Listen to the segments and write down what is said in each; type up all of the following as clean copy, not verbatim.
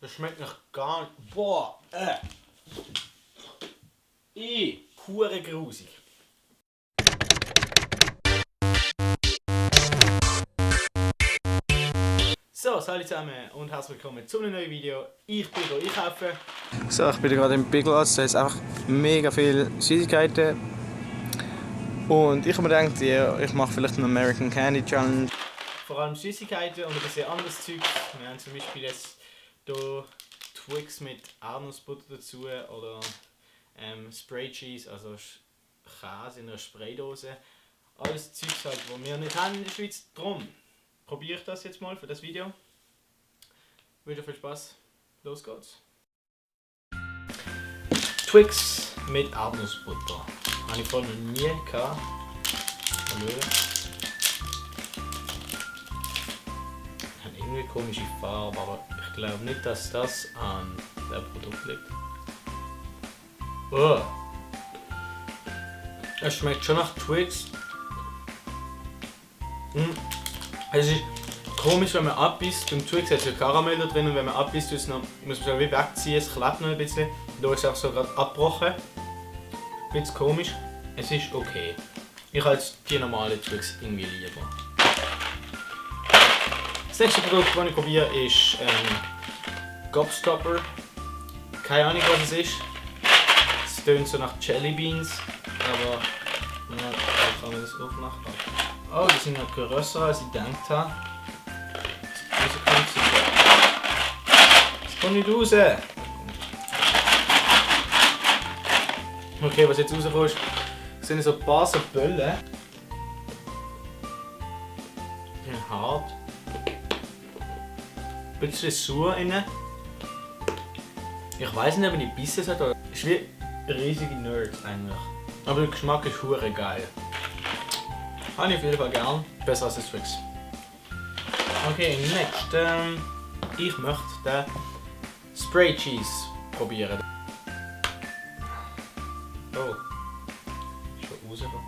Das schmeckt nach gar nicht. Boah, Hure grusig. So, hallo zusammen und herzlich willkommen zu einem neuen Video. Ich bin hier einkaufen. So, ich bin gerade im Biglots, da ist einfach mega viele Süßigkeiten. Und ich habe mir gedacht, ja, ich mache vielleicht eine American Candy Challenge. Vor allem Süßigkeiten und ein bisschen anderes Zeug. Wir haben zum Beispiel jetzt hier Twix mit Erdnussbutter dazu oder Spray Cheese, also Käse in einer Spraydose. Alles Zeugs halt, das wir nicht haben in der Schweiz. Drum probiere ich das jetzt mal für das Video. Ich wünsche viel Spaß. Los geht's. Twix mit Erdnussbutter. Habe ich vorher noch nie gehabt. Hallo. Hat irgendwie eine komische Farbe, aber ich glaube nicht, dass das an dem Produkt liegt. Oh. Es schmeckt schon nach Twix. Es ist komisch, wenn man abbisst. Beim Twix hat es ja Karamell da drin und wenn man abbisst, muss man es wie wegziehen. Es klebt noch ein bisschen. Da ist es auch so gerade abgebrochen. Ein bisschen komisch. Es ist okay. Ich habe jetzt die normale Twix irgendwie lieber. Das nächste Produkt, das ich probiere, ist Gobstopper. Keine Ahnung, was es ist. Es tönt so nach Jelly Beans, aber ja, kann man das aufmachen. Oh, die sind noch grösser, als ich gedacht habe. Das kommt nicht raus! Okay, was jetzt rauskommt, sind so ein paar so Böllen. Die sind hart. Ein bisschen sauer innen. Ich weiß nicht, ob ich bissen sollte. Es ist wie riesige Nerds eigentlich. Aber der Geschmack ist hure geil. Habe ich auf jeden Fall gern. Besser als das Twix. Okay, next. Ich möchte den Spray Cheese probieren. Oh. Ist schon rausgekommen.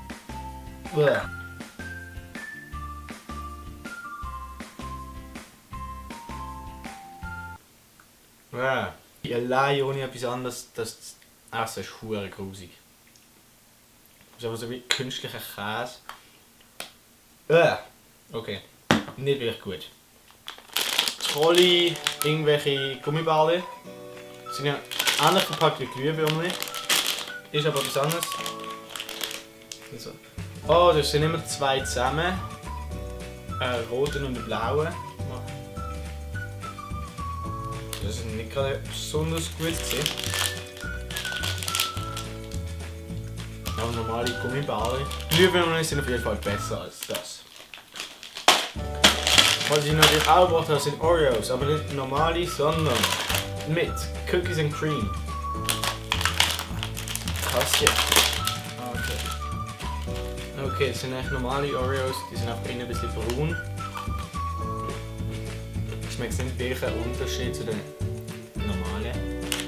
Allein ohne etwas anderes, das Essen ist hure grusig. Das ist aber so wie künstlicher Käse. Okay, nicht wirklich gut. Trolli, irgendwelche Gummibärle. Sind ja ähnlich verpackt wie Glühwürmchen. Ist aber etwas anderes. Also. Oh, das sind immer zwei zusammen. Einen roten und einen blauen. Das ist nicht gerade besonders gut gesehen. Aber normale Gummibärle. Glühwürmchen sind auf jeden Fall besser als das. Was ich natürlich auch gebracht habe, sind Oreos, aber nicht normale, sondern mit Cookies and Cream. Krass jetzt. Okay, das sind eigentlich normale Oreos, die sind auch innen ein bisschen braun. Schmeckt nicht wirklich ein Unterschied zu den normalen.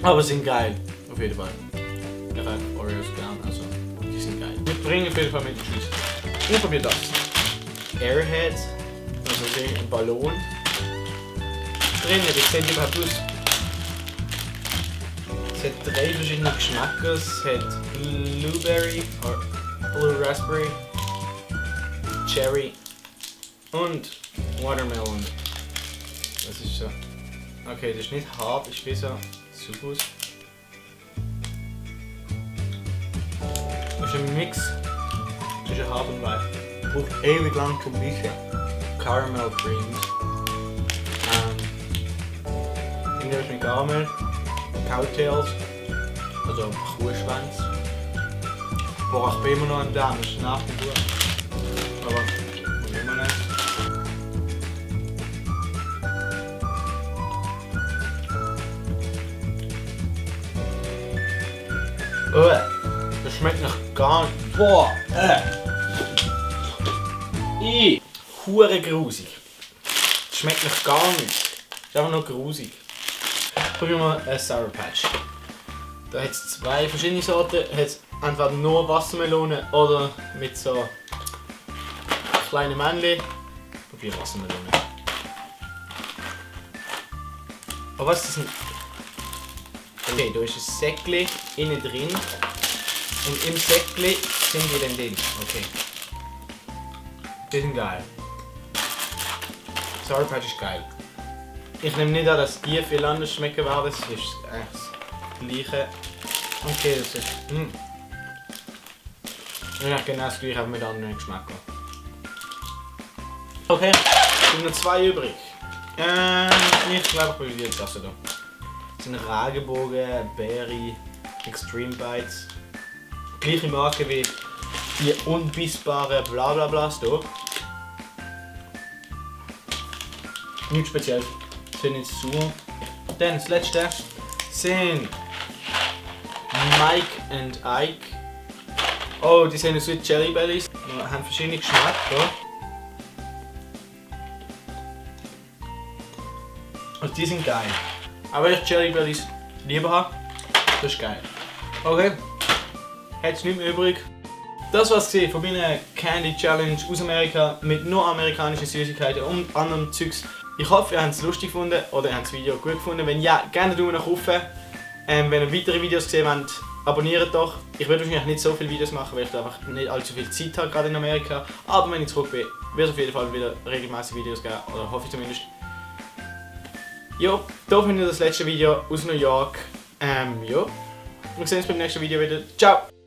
Aber sind geil, auf jeden Fall. Ich habe Oreos gern, also die sind geil. Wir bringen auf jeden Fall mit in die Schweiz. Ich probiere das. Airhead, also ein Ballon. Drin, wie sieht die überhaupt aus? Es hat 3 verschiedene Geschmäcker. Es hat Blueberry, Blue Raspberry, Cherry und Watermelon. Das ist so. Okay, das ist nicht hart, das ist wie so Sugus. Das ist ein Mix zwischen hart und weich. Braucht ewig lang zum Mischen. Caramel Creams. Irgendwas mit Caramel. Cowtails. Also Kuhschwanz. Boah, ich bin immer noch am Darm, das ist nach wie vor. Aber immer nicht. Das schmeckt nach gar nicht. Boah! Hure grusig. Das schmeckt nach gar nicht. Das ist einfach nur grusig. Probieren wir einen Sour Patch. Da hat es 2 verschiedene Sorten. Hat's entweder nur Wassermelone oder mit so kleinen Männchen. Probier Wassermelone. Aber was ist das denn? Okay, da ist ein Säckchen innen drin. Und im Säckchen sind die dann drin. Okay. Die sind geil. Sour Patch ist geil. Ich nehme nicht an, dass die viel anders schmecken werden. Das ist eigentlich das Gleiche. Okay, das ist. Ja, genau das Gleiche, aber mit anderen Geschmack. Okay, es sind noch 2 übrig. Ich glaube, ich probiere jetzt das hier. Das sind Regenbogen, Berry, Extreme Bites. Gleiche Marke wie die unbissbaren Blablablas hier. Nichts Spezielles. Sind jetzt so. Dann das letzte sind Mike and Ike. Oh, die sind Sweet Jelly Bellies. Die haben verschiedene Geschmäcker. Und die sind geil. Aber ich Jelly Bellies lieber habe, das ist geil. Okay, jetzt nicht mehr übrig. Das war's von meiner Candy Challenge aus Amerika mit nur amerikanischen Süßigkeiten und anderem Zeugs. Ich hoffe, ihr habt es lustig gefunden oder ihr habt das Video gut gefunden. Wenn ja, gerne Daumen nach oben. Wenn ihr weitere Videos gesehen habt, abonniert doch. Ich werde wahrscheinlich nicht so viele Videos machen, weil ich da einfach nicht allzu viel Zeit habe, gerade in Amerika. Aber wenn ich zurück bin, wird es auf jeden Fall wieder regelmäßig Videos geben, oder hoffe ich zumindest. Jo, da findet ihr das letzte Video aus New York. Ja, wir sehen uns beim nächsten Video wieder. Ciao!